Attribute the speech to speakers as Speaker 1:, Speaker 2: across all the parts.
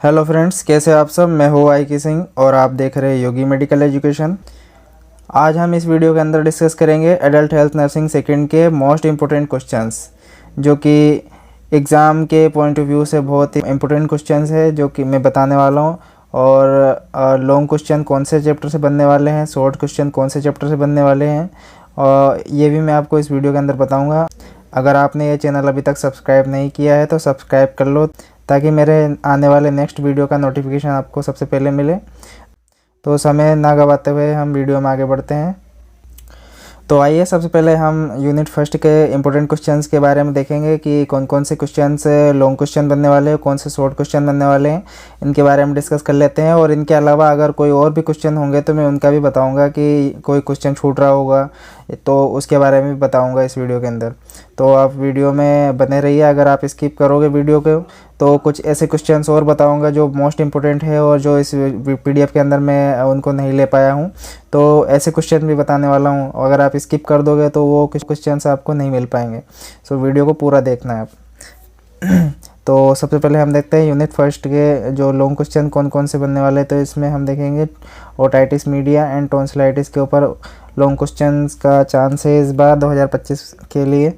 Speaker 1: Hello friends, कैसे हो आप सब। मैं हूँ आई सिंह और आप देख रहे हैं योगी मेडिकल एजुकेशन। आज हम इस वीडियो के अंदर डिस्कस करेंगे एडल्ट हेल्थ नर्सिंग सेकंड के मोस्ट इम्पोर्टेंट क्वेश्चंस, जो कि एग्ज़ाम के पॉइंट ऑफ व्यू से बहुत ही इम्पोर्टेंट क्वेश्चंस है जो कि मैं बताने वाला हूँ। और लॉन्ग क्वेश्चन कौन से चैप्टर से बनने वाले हैं, शॉर्ट क्वेश्चन कौन से चैप्टर से बनने वाले हैं, और ये भी मैं आपको इस वीडियो के अंदर बताऊँगा। अगर आपने ये चैनल अभी तक सब्सक्राइब नहीं किया है तो सब्सक्राइब कर लो, ताकि मेरे आने वाले नेक्स्ट वीडियो का नोटिफिकेशन आपको सबसे पहले मिले। तो समय ना गवाते हुए हम वीडियो में आगे बढ़ते हैं। तो आइए सबसे पहले हम यूनिट फर्स्ट के इम्पोर्टेंट क्वेश्चंस के बारे में देखेंगे कि कौन कौन से क्वेश्चंस लॉन्ग क्वेश्चन बनने वाले हैं, कौन से शॉर्ट क्वेश्चन बनने वाले हैं, इनके बारे में डिस्कस कर लेते हैं। और इनके अलावा अगर कोई और भी क्वेश्चन होंगे तो मैं उनका भी बताऊंगा कि कोई क्वेश्चन छूट रहा होगा तो उसके बारे में भी बताऊंगा इस वीडियो के अंदर। तो आप वीडियो में बने रहिए। अगर आप स्किप करोगे वीडियो को तो कुछ ऐसे क्वेश्चंस और बताऊंगा जो मोस्ट इम्पोर्टेंट है और जो इस पीडीएफ के अंदर मैं उनको नहीं ले पाया हूं, तो ऐसे क्वेश्चन भी बताने वाला हूं। अगर आप स्किप कर दोगे तो वो क्वेश्चंस आपको नहीं मिल पाएंगे। सो वीडियो को पूरा देखना है आप। तो सबसे पहले हम देखते हैं यूनिट फर्स्ट के जो लॉन्ग क्वेश्चन कौन कौन से बनने वाले हैं। तो इसमें हम देखेंगे ओटाइटिस मीडिया एंड टॉन्सिलाइटिस के ऊपर लॉन्ग क्वेश्चंस का चांस है इस बार 2025 के लिए,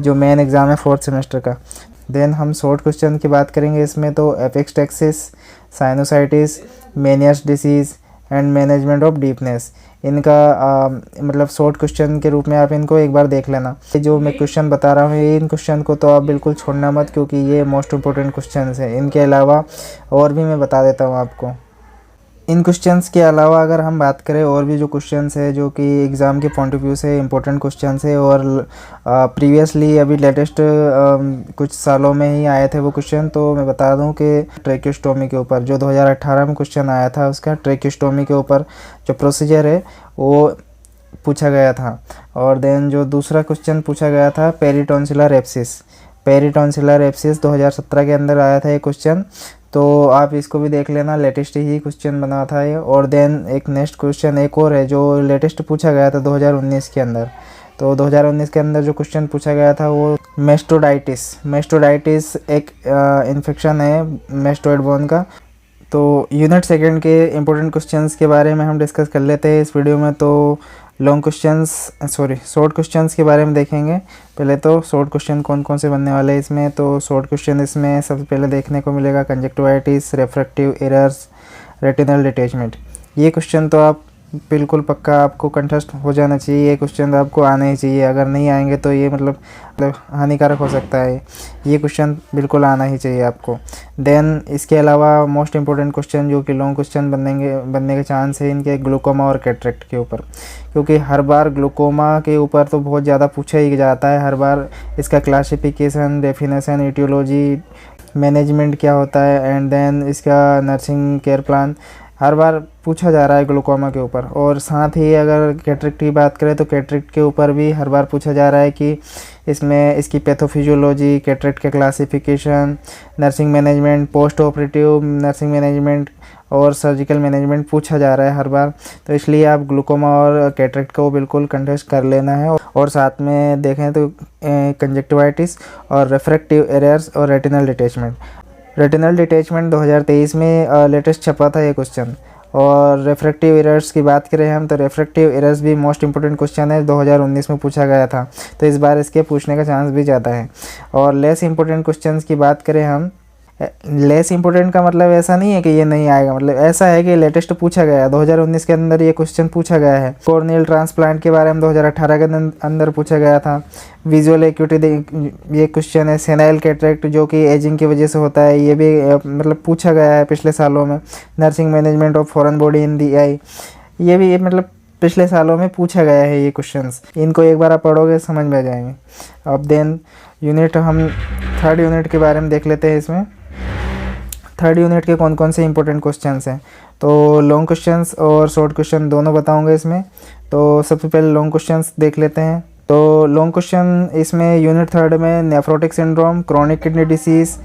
Speaker 1: जो मेन एग्ज़ाम है 4th सेमेस्टर का। देन हम शॉर्ट क्वेश्चन की बात करेंगे इसमें, तो epistaxis, sinusitis, Meniere's disease and management of deafness, इनका मतलब शॉर्ट क्वेश्चन के रूप में आप इनको एक बार देख लेना। जो मैं क्वेश्चन बता रहा हूँ इन क्वेश्चन को तो आप बिल्कुल छोड़ना मत, क्योंकि ये मोस्ट इम्पोर्टेंट क्वेश्चन है। इनके अलावा और भी मैं बता देता हूँ आपको। इन क्वेश्चंस के अलावा अगर हम बात करें और भी जो क्वेश्चंस है जो कि एग्ज़ाम के पॉइंट ऑफ व्यू से इम्पोर्टेंट क्वेश्चंस है और प्रीवियसली अभी लेटेस्ट कुछ सालों में ही आए थे वो क्वेश्चन, तो मैं बता दूं कि ट्रेक्योस्टोमी के ऊपर जो 2018 में क्वेश्चन आया था, उसका ट्रेक्योस्टोमी के ऊपर जो प्रोसीजर है वो पूछा गया था। और देन जो दूसरा क्वेश्चन पूछा गया था पेरिटॉन्सिलर एब्सिस, पेरिटॉन्सिलर एब्सिस 2017 के अंदर आया था ये क्वेश्चन, तो आप इसको भी देख लेना। लेटेस्ट ही क्वेश्चन बना था ये। और देन एक नेक्स्ट क्वेश्चन एक और है जो लेटेस्ट पूछा गया था 2019 के अंदर। तो 2019 के अंदर जो क्वेश्चन पूछा गया था वो मेस्टोडाइटिस, मेस्टोडाइटिस एक इन्फेक्शन है मेस्टोइड बोन का। तो यूनिट सेकंड के इम्पोर्टेंट क्वेश्चंस के बारे में हम डिस्कस कर लेते हैं इस वीडियो में। तो शॉर्ट क्वेश्चंस के बारे में देखेंगे। पहले तो शॉर्ट क्वेश्चन कौन कौन से बनने वाले हैं इसमें। तो शॉर्ट क्वेश्चन इसमें सबसे पहले देखने को मिलेगा conjunctivitis, refractive errors, retinal detachment. ये क्वेश्चन तो आप बिल्कुल पक्का आपको कंठस्थ हो जाना चाहिए। ये क्वेश्चन आपको आने ही चाहिए। अगर नहीं आएंगे तो ये मतलब हानिकारक हो सकता है। ये क्वेश्चन बिल्कुल आना ही चाहिए आपको। देन इसके अलावा मोस्ट इम्पोर्टेंट क्वेश्चन जो कि लॉन्ग क्वेश्चन बनने के चांस है इनके ग्लूकोमा और कैटरेक्ट के ऊपर, क्योंकि हर बार ग्लूकोमा के ऊपर तो बहुत ज़्यादा पूछा ही जाता है। हर बार इसका क्लासिफिकेशन, डेफिनेशन, एटियोलॉजी, मैनेजमेंट क्या होता है, एंड देन इसका नर्सिंग केयर प्लान हर बार पूछा जा रहा है ग्लूकोमा के ऊपर। और साथ ही अगर कैटरेक्ट की बात करें तो कैटरेक्ट के ऊपर भी हर बार पूछा जा रहा है कि इसमें इसकी पैथोफिजियोलॉजी, कैटरेक्ट के classification, nursing management, post operative nursing management और सर्जिकल मैनेजमेंट पूछा जा रहा है हर बार। तो इसलिए आप ग्लूकोमा और कैटरेक्ट को बिल्कुल कंटेस्ट कर लेना है। और साथ में देखें तो कंजक्टिवाइटिस और रेफ्रैक्टिव एरर्स और रेटिनल डिटैचमेंट। रेटिनल डिटैचमेंट 2023 में लेटेस्ट छपा था ये क्वेश्चन। और रेफ्रैक्टिव एरर्स की बात करें हम तो रेफ्रैक्टिव एरर्स भी मोस्ट इंपॉर्टेंट क्वेश्चन है, 2019 में पूछा गया था, तो इस बार इसके पूछने का चांस भी ज़्यादा है। और लेस इंपॉर्टेंट क्वेश्चंस की बात करें हम, लेस इंपॉर्टेंट का मतलब ऐसा नहीं है कि ये नहीं आएगा, मतलब ऐसा है कि लेटेस्ट पूछा गया है 2019 के अंदर ये क्वेश्चन पूछा गया है। कॉर्नियल ट्रांसप्लांट के बारे में 2018 के अंदर पूछा गया था। विजुअल एक्यूटी ये क्वेश्चन है। सेनाइल कैटरेक्ट जो कि एजिंग की वजह से होता है, ये भी मतलब पूछा गया है पिछले सालों में। Nursing management of foreign body in the eye, ये भी मतलब पिछले सालों में पूछा गया है ये क्वेश्चंस। इनको एक बार आप पढ़ोगे समझ में आ जाएंगे। अब देन हम थर्ड यूनिट के बारे में देख लेते हैं। इसमें थर्ड यूनिट के कौन कौन से इंपॉर्टेंट क्वेश्चंस हैं, तो लॉन्ग क्वेश्चंस और शॉर्ट क्वेश्चन दोनों बताऊंगा इसमें। तो सबसे पहले लॉन्ग क्वेश्चंस देख लेते हैं। तो लॉन्ग क्वेश्चन इसमें यूनिट थर्ड में nephrotic syndrome, chronic kidney disease,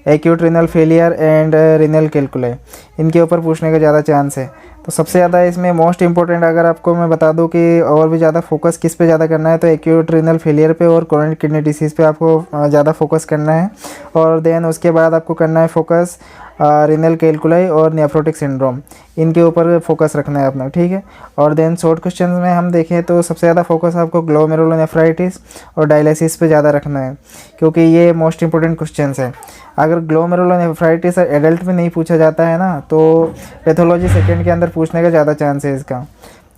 Speaker 1: acute renal failure and renal calculi, इनके ऊपर पूछने का ज़्यादा चांस है। तो सबसे ज़्यादा इसमें मोस्ट इंपॉर्टेंट अगर आपको मैं बता दूं कि और भी ज़्यादा फोकस किस पे ज़्यादा करना है तो एक्यूट रिनल फेलियर पे और क्रॉनिक किडनी डिसीज़ पे आपको ज़्यादा फोकस करना है। और देन उसके बाद आपको करना है फोकस रीनल कैलकुलाई और नेफ्रोटिक सिंड्रोम, इनके ऊपर फोकस रखना है अपना, ठीक है। और देन शॉर्ट क्वेश्चन में हम देखें तो सबसे ज़्यादा फोकस आपको ग्लोमेरुलोनेफ्राइटिस और डायलिसिस पे ज़्यादा रखना है, क्योंकि ये मोस्ट इंपॉर्टेंट क्वेश्चन है। अगर ग्लोमेरुलोनेफ्राइटिस एडल्ट में नहीं पूछा जाता है ना, तो पैथोलॉजी सेकेंड के अंदर पूछने का ज़्यादा चांस है इसका।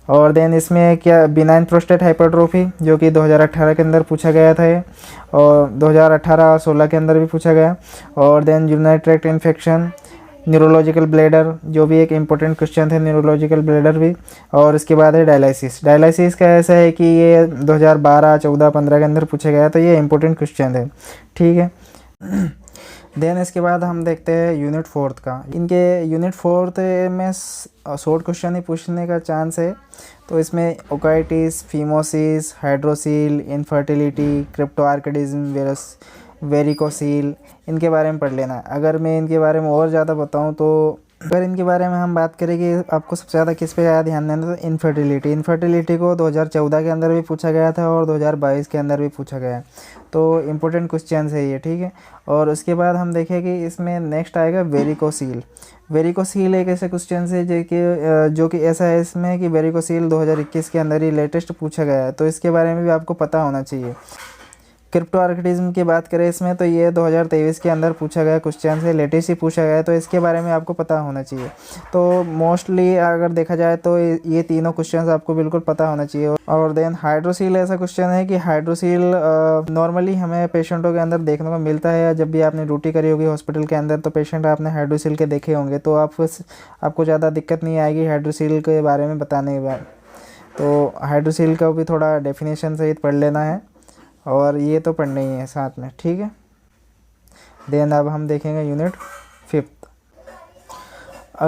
Speaker 1: और देन इसमें क्या बिनाइन प्रोस्टेट हाइपरट्रोफी, जो कि 2018 के अंदर पूछा गया था ये, और 2018 और 16 के अंदर भी पूछा गया। और then urinary tract infection, neurological bladder, जो भी एक इम्पोर्टेंट क्वेश्चन थे, न्यूरोलॉजिकल ब्लैडर भी। और इसके बाद है डायलिसिस। डायलिसिस का ऐसा है कि ये 2012, 14, 15 के अंदर पूछा गया, तो ये इम्पोर्टेंट क्वेश्चन है, ठीक है। देन इसके बाद हम देखते हैं यूनिट 4 का। इनके यूनिट 4 में शॉर्ट क्वेश्चन ही पूछने का चांस है। तो इसमें ओकाइटिस, फीमोसिस, हाइड्रोसील, इनफर्टिलिटी, क्रिप्टोआर्किडिज्म, वेरिकोसील, इनके बारे में पढ़ लेना। अगर मैं इनके बारे में और ज़्यादा बताऊं तो अगर इनके बारे में हम बात करें कि आपको सबसे ज़्यादा किस पे ज़्यादा ध्यान देना, तो इनफर्टिलिटी को 2014 के अंदर भी पूछा गया था और 2022 के अंदर भी पूछा गया है। तो इम्पोर्टेंट क्वेश्चन है ये, ठीक है। और उसके बाद हम देखें कि इसमें नेक्स्ट आएगा वेरिकोसील। वेरिकोसील एक ऐसे क्वेश्चन है जो कि ऐसा है इसमें कि वेरिकोसील 2021 के अंदर ही लेटेस्ट पूछा गया है, तो इसके बारे में भी आपको पता होना चाहिए। क्रिप्टोआर्किडिज्म की बात करें इसमें, तो ये 2023 के अंदर पूछा गया क्वेश्चन है, लेटेस्ट ही पूछा गया है, तो इसके बारे में आपको पता होना चाहिए। तो मोस्टली अगर देखा जाए तो ये तीनों क्वेश्चंस आपको बिल्कुल पता होना चाहिए। और देन हाइड्रोसील ऐसा क्वेश्चन है कि हाइड्रोसील नॉर्मली हमें पेशेंटों के अंदर देखने को मिलता है। जब भी आपने ड्यूटी करी होगी हॉस्पिटल के अंदर, तो पेशेंट आपने हाइड्रोसील के देखे होंगे, तो आपको ज़्यादा दिक्कत नहीं आएगी हाइड्रोसील के बारे में बताने के बाद। तो हाइड्रोसील का भी थोड़ा डेफिनेशन सहित पढ़ लेना है, और ये तो पढ़ना ही है साथ में, ठीक है। देन अब हम देखेंगे यूनिट 5।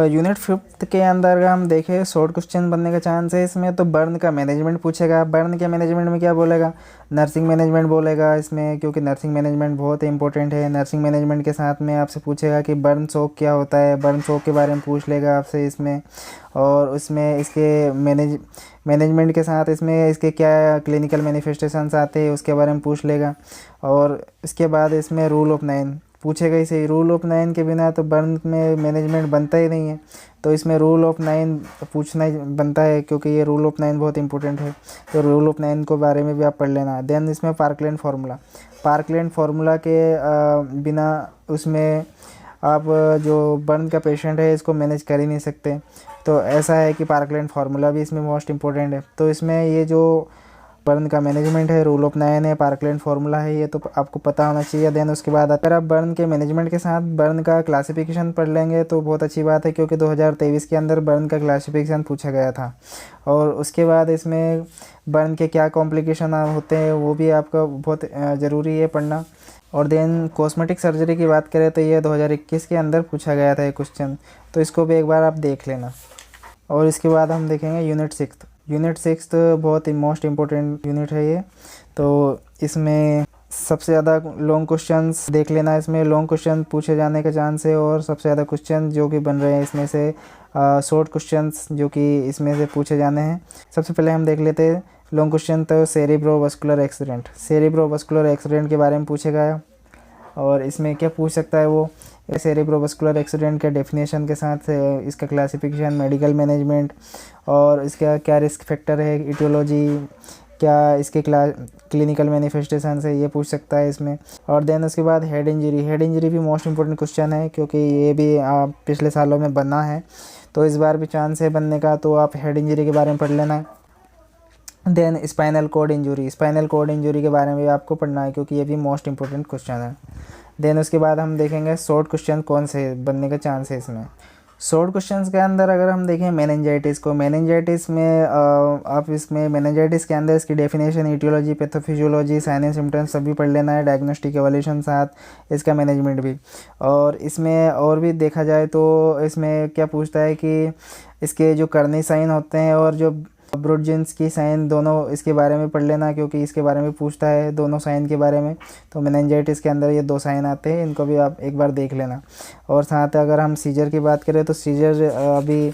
Speaker 1: यूनिट 5 के अंदर अगर हम देखें शॉर्ट क्वेश्चन बनने का चांस है इसमें, तो बर्न का मैनेजमेंट पूछेगा। बर्न के मैनेजमेंट में क्या बोलेगा, नर्सिंग मैनेजमेंट बोलेगा इसमें, क्योंकि नर्सिंग मैनेजमेंट बहुत इंपॉर्टेंट है। नर्सिंग मैनेजमेंट के साथ में आपसे पूछेगा कि बर्न शॉक क्या होता है, बर्न शॉक के बारे में पूछ लेगा आपसे इसमें। और उसमें इसके मैनेजमेंट के साथ इसमें इसके क्या क्लिनिकल मैनिफेस्टेशंस आते हैं उसके बारे में पूछ लेगा। और इसके बाद इसमें रूल ऑफ 9 पूछेगा ही सही। रूल ऑफ 9 के बिना तो बर्न में मैनेजमेंट बनता ही नहीं है, तो इसमें रूल ऑफ 9 पूछना ही बनता है, क्योंकि ये रूल ऑफ 9 बहुत इंपॉर्टेंट है। तो रूल ऑफ 9 को बारे में भी आप पढ़ लेना। देन इसमें पार्कलैंड फार्मूला के बिना उसमें आप जो बर्न का पेशेंट है इसको मैनेज कर ही नहीं सकते। तो ऐसा है कि पार्कलैंड फार्मूला भी इसमें मोस्ट इंपॉर्टेंट है। तो इसमें ये जो बर्न का मैनेजमेंट है, रूल ऑफ 9 है, पार्कलैंड फार्मूला है, ये तो आपको पता होना चाहिए। देन उसके बाद अगर आप बर्न के मैनेजमेंट के साथ बर्न का क्लासिफिकेशन पढ़ लेंगे तो बहुत अच्छी बात है, क्योंकि 2023 के अंदर बर्न का क्लासिफिकेशन पूछा गया था। और उसके बाद इसमें बर्न के क्या कॉम्प्लिकेशन होते हैं वो भी आपका बहुत ज़रूरी है पढ़ना। और देन कॉस्मेटिक सर्जरी की बात करें तो ये 2021 के अंदर पूछा गया था ये क्वेश्चन, तो इसको भी एक बार आप देख लेना। और इसके बाद हम देखेंगे यूनिट 6 बहुत ही मोस्ट इम्पोर्टेंट यूनिट है ये। तो इसमें सबसे ज़्यादा लॉन्ग क्वेश्चंस देख लेना। इसमें लॉन्ग क्वेश्चन पूछे जाने का चांस है, और सबसे ज़्यादा क्वेश्चन जो कि बन रहे हैं इसमें से शॉर्ट क्वेश्चंस जो कि इसमें से पूछे जाने हैं। सबसे पहले हम देख लेते हैं लॉन्ग क्वेश्चन। तो सेरेब्रोवास्कुलर एक्सीडेंट के बारे में पूछेगा। और इसमें क्या पूछ सकता है वो, सेरेब्रोवास्कुलर एक्सीडेंट के डेफिनेशन के साथ इसका क्लासिफिकेशन, मेडिकल मैनेजमेंट, और इसका क्या रिस्क फैक्टर है, इटियोलॉजी, क्या इसके क्लिनिकल मैनिफेस्टेशन है, ये पूछ सकता है इसमें। और देन उसके बाद हेड इंजरी भी मोस्ट इंपॉर्टेंट क्वेश्चन है, क्योंकि ये भी पिछले सालों में बना है, तो इस बार भी चांस है बनने का। तो आप हेड इंजरी के बारे में पढ़ लेना। देन स्पाइनल कॉर्ड इंजरी के बारे में भी आपको पढ़ना है, क्योंकि ये भी मोस्ट इंपॉर्टेंट क्वेश्चन है। देन उसके बाद हम देखेंगे शॉर्ट क्वेश्चन कौन से बनने का चांस है इसमें। शॉर्ट क्वेश्चंस के अंदर अगर हम देखें मेनिंजाइटिस में आप इसमें मेनिंजाइटिस के अंदर इसकी definition, etiology, pathophysiology, sign and symptoms सभी पढ़ लेना है, डायग्नोस्टिक एवोल्यूशन साथ इसका मैनेजमेंट भी। और इसमें और भी देखा जाए तो इसमें क्या पूछता है कि इसके जो कर्नी साइन होते हैं और जो ब्रुडजिन्स की साइन, दोनों इसके बारे में पढ़ लेना, क्योंकि इसके बारे में पूछता है दोनों साइन के बारे में। तो मेनिंजाइटिस के अंदर ये 2 साइन आते हैं, इनको भी आप एक बार देख लेना। और साथ अगर हम सीजर की बात करें तो सीजर अभी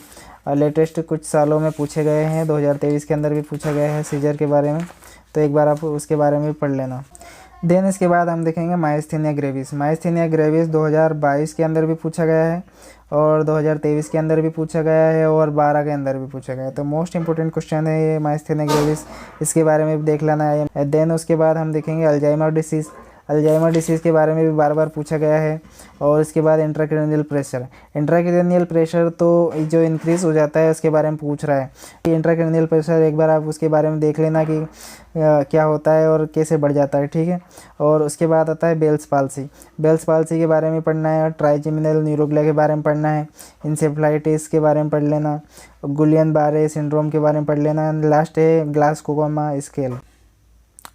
Speaker 1: लेटेस्ट कुछ सालों में पूछे गए हैं, 2023 के अंदर भी पूछा गया है सीजर के बारे में, तो एक बार आप उसके बारे में भी पढ़ लेना। देन इसके बाद हम देखेंगे माइस्थीनिया ग्रेविस। माइस्थीनिया ग्रेविस 2022 के अंदर भी पूछा गया है और 2023 के अंदर भी पूछा गया है और 12 के अंदर भी पूछा गया है। तो मोस्ट इंपॉर्टेंट क्वेश्चन है ये माइस्थीनिया ग्रेविस, इसके बारे में भी देख लेना है। देन उसके बाद हम देखेंगे अल्जाइमर डिसीज़। अल्जाइमर डिसीज़ के बारे में भी बार बार पूछा गया है। और इसके बाद इंट्राक्रैनियल प्रेशर। इंट्राक्रैनियल प्रेशर तो जो इंक्रीज़ हो जाता है उसके बारे में पूछ रहा है। इंट्राक्रैनियल प्रेशर एक बार आप उसके बारे में देख लेना कि क्या होता है और कैसे बढ़ जाता है, ठीक है। और उसके बाद आता है बेल्स पाल्सी। बेल्स पाल्सी के बारे में पढ़ना है, ट्राइजेमिनल न्यूरोग्लिया के बारे में पढ़ना है, इंसेफ्लाइटिस के बारे में पढ़ लेना, गुलियन बारे सिंड्रोम के बारे में पढ़ लेना। लास्ट है ग्लासकोमा स्केल।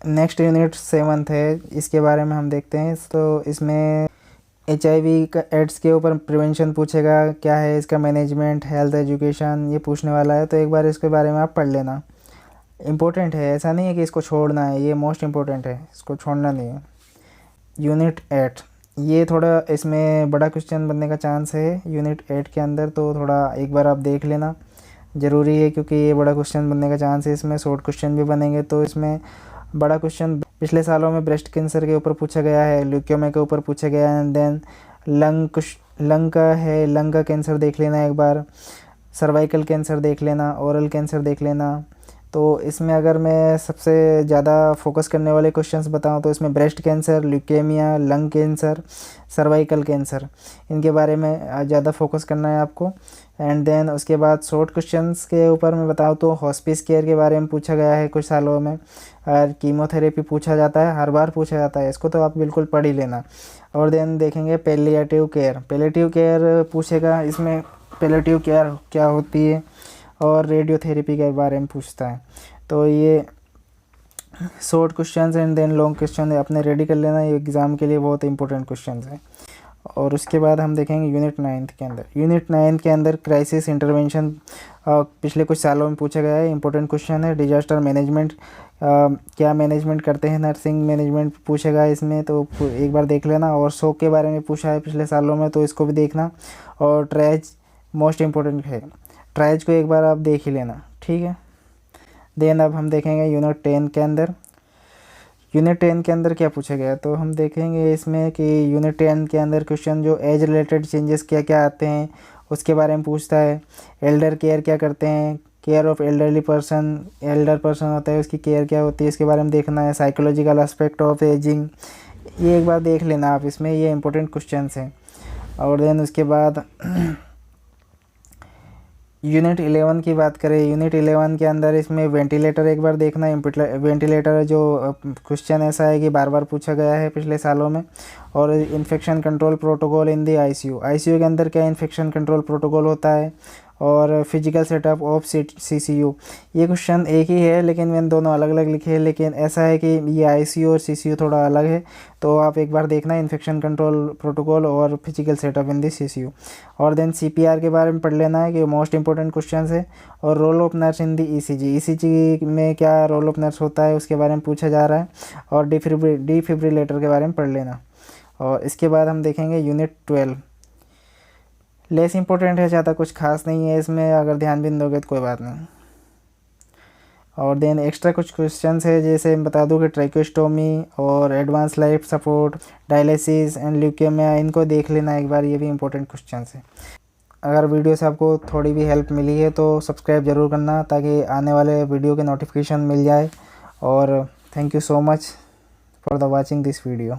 Speaker 1: नेक्स्ट यूनिट 7th है, इसके बारे में हम देखते हैं। तो इसमें HIV का एड्स के ऊपर प्रिवेंशन पूछेगा, क्या है इसका मैनेजमेंट, हेल्थ एजुकेशन, ये पूछने वाला है। तो एक बार इसके बारे में आप पढ़ लेना, इम्पोर्टेंट है, ऐसा नहीं है कि इसको छोड़ना है, ये मोस्ट इम्पोर्टेंट है, इसको छोड़ना नहीं है। यूनिट 8, ये थोड़ा इसमें बड़ा क्वेश्चन बनने का चांस है यूनिट 8 के अंदर, तो थोड़ा एक बार आप देख लेना, ज़रूरी है क्योंकि ये बड़ा क्वेश्चन बनने का चांस है। इसमें शॉर्ट क्वेश्चन भी बनेंगे। तो इसमें बड़ा क्वेश्चन पिछले सालों में ब्रेस्ट कैंसर के ऊपर पूछा गया है, ल्यूकेमिया के ऊपर पूछा गया है। एंड देन लंग का है, लंग का कैंसर देख लेना एक बार, सर्वाइकल कैंसर देख लेना, ओरल कैंसर देख लेना। तो इसमें अगर मैं सबसे ज़्यादा फोकस करने वाले क्वेश्चंस बताऊं तो इसमें breast cancer, leukaemia, lung cancer, cervical cancer, इनके बारे में ज़्यादा फोकस करना है आपको। एंड देन उसके बाद शॉर्ट क्वेश्चंस के ऊपर मैं बताऊं तो हॉस्पिस केयर के बारे में पूछा गया है कुछ सालों में, और कीमोथेरेपी पूछा जाता है, हर बार पूछा जाता है, इसको तो आप बिल्कुल पढ़ ही लेना। और देन देखेंगे पैलिएटिव केयर। पैलिएटिव केयर पूछेगा, इसमें पैलिएटिव केयर क्या होती है और रेडियोथेरेपी के बारे में पूछता है। तो ये short questions and then long question अपने रेडी कर लेना, ये एग्ज़ाम के लिए बहुत इंपॉर्टेंट क्वेश्चंस हैं। और उसके बाद हम देखेंगे यूनिट 9 के अंदर। यूनिट 9 के अंदर क्राइसिस इंटरवेंशन पिछले कुछ सालों में पूछा गया है, इंपॉर्टेंट क्वेश्चन है। डिजास्टर मैनेजमेंट, क्या मैनेजमेंट करते हैं, नर्सिंग मैनेजमेंट पूछेगा इसमें, तो एक बार देख लेना। और शोक के बारे में पूछा है पिछले सालों में, तो इसको भी देखना। और ट्रेज मोस्ट इम्पोर्टेंट है, ट्राइज को एक बार आप देख ही लेना, ठीक है। देन अब हम देखेंगे यूनिट 10 के अंदर। यूनिट 10 के अंदर क्या पूछा गया, तो हम देखेंगे इसमें कि यूनिट 10 के अंदर क्वेश्चन जो एज रिलेटेड चेंजेस क्या क्या आते हैं उसके बारे में पूछता है। एल्डर केयर क्या करते हैं, care of elderly person, Elder person होता है उसकी केयर क्या होती है, इसके बारे में देखना है। साइकोलॉजिकल एस्पेक्ट ऑफ एजिंग, ये एक बार देख लेना आप, इसमें ये इंपॉर्टेंट क्वेश्चन हैं। और देन उसके बाद यूनिट 11 की बात करें, यूनिट 11 के अंदर इसमें वेंटिलेटर एक बार देखना है। वेंटिलेटर जो क्वेश्चन ऐसा है कि बार बार पूछा गया है पिछले सालों में। और इन्फेक्शन कंट्रोल प्रोटोकॉल इन दी आईसीयू के अंदर क्या इन्फेक्शन कंट्रोल प्रोटोकॉल होता है, और फिजिकल सेटअप ऑफ सीसीयू, ये क्वेश्चन एक ही है लेकिन मैंने दोनों अलग अलग लिखे हैं। लेकिन ऐसा है कि ये आईसीयू और सीसीयू थोड़ा अलग है, तो आप एक बार देखना इन्फेक्शन कंट्रोल प्रोटोकॉल और फिजिकल सेटअप इन दी सीसीयू। और देन सीपीआर के बारे में पढ़ लेना है कि मोस्ट इंपॉर्टेंट क्वेश्चन है। और role of nurse in the ECG, ECG में क्या रोल ऑफ नर्स होता है उसके बारे में पूछा जा रहा है। और डिफिब्रिलेटर के बारे में पढ़ लेना। और इसके बाद हम देखेंगे यूनिट 12, लेस इंपॉर्टेंट है, ज़्यादा कुछ खास नहीं है इसमें, अगर ध्यान भी दोगे तो कोई बात नहीं। और देन एक्स्ट्रा कुछ क्वेश्चंस है, जैसे मैं बता दूं कि ट्रैकोस्टोमी और advance life support, dialysis and leukaemia, इनको देख लेना एक बार, ये भी इंपॉर्टेंट क्वेश्चंस है। अगर वीडियो से आपको थोड़ी भी हेल्प मिली है तो सब्सक्राइब ज़रूर करना ताकि आने वाले वीडियो के नोटिफिकेशन मिल जाए। और thank you so much for the watching this video.